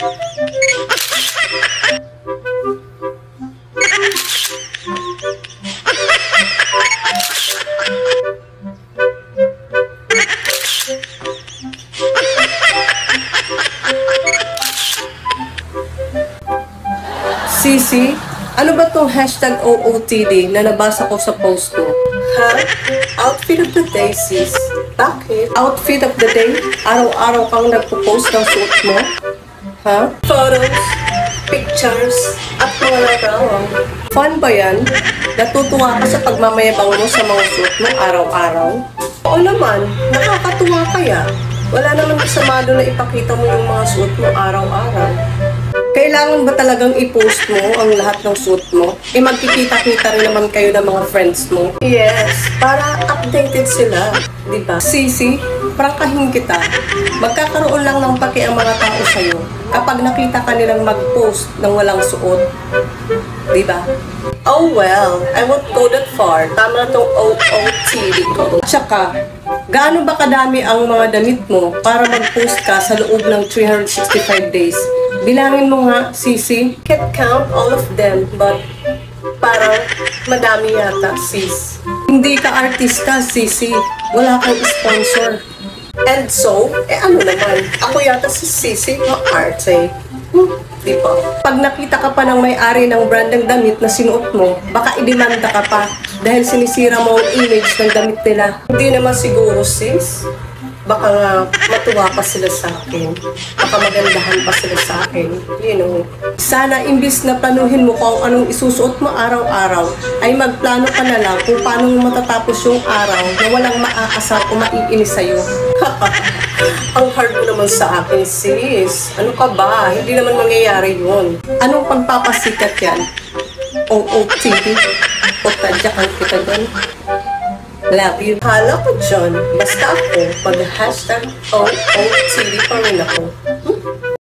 Sisi, ano ba tong hashtag OOTD na nabasa ko sa post mo? Ha? Outfit of the day, sis. Bakit? Outfit of the day? Araw-araw kang nagpo-post ng suit mo? Ha? Photos, pictures, at mga larawan. Fun ba yan? Natutuwa ka sa pagmamayabang mo sa mga suit mo araw-araw? Oo naman, nakakatuwa kaya. Wala naman kasama doon na ipakita mo yung mga suit mo araw-araw. Kailangan ba talagang i-post mo ang lahat ng suit mo? Magkikita-kita rin naman kayo ng mga friends mo. Yes, para updated sila, di ba? Sisi, prangkahin kita. Magkakaroon lang ng paki ang mga tao sa'yo kapag nakita ka nilang mag-post ng walang suot. Di ba? Oh well, I won't go that far. Tama na tong OOTD ko. Tsaka, gaano ba kadami ang mga damit mo para mag-post ka sa loob ng 365 days? Bilangin mo nga, Sisi. Can't count all of them, but parang madami yata, sis. Hindi ka artista, Sisi. Wala kang sponsor. And so, ano naman? Ako yata si Sisi, ma-arte. Di ba? Pag nakita ka pa ng may-ari ng brand ng damit na sinuot mo, baka idemanda ka pa dahil sinisira mo ang image ng damit nila. Hindi naman siguro, sis. Baka nga matuwa pa sila sa akin. Baka magandahan pa sila sa akin. You know. Sana imbis na planuhin mo kung anong isusuot mo araw-araw, ay magplano ka na lang kung paano mo matatapos yung araw na walang maaasar o maiinis sa'yo. Ang hard mo naman sa akin, sis. Ano ka ba? Hindi naman mangyayari yun. Anong pagpapasikat yan? OOTD? O tadyakan kita dyan? Love you. Hala ko dyan. Basta ako, mag-hashtag OOTD pa rin ako.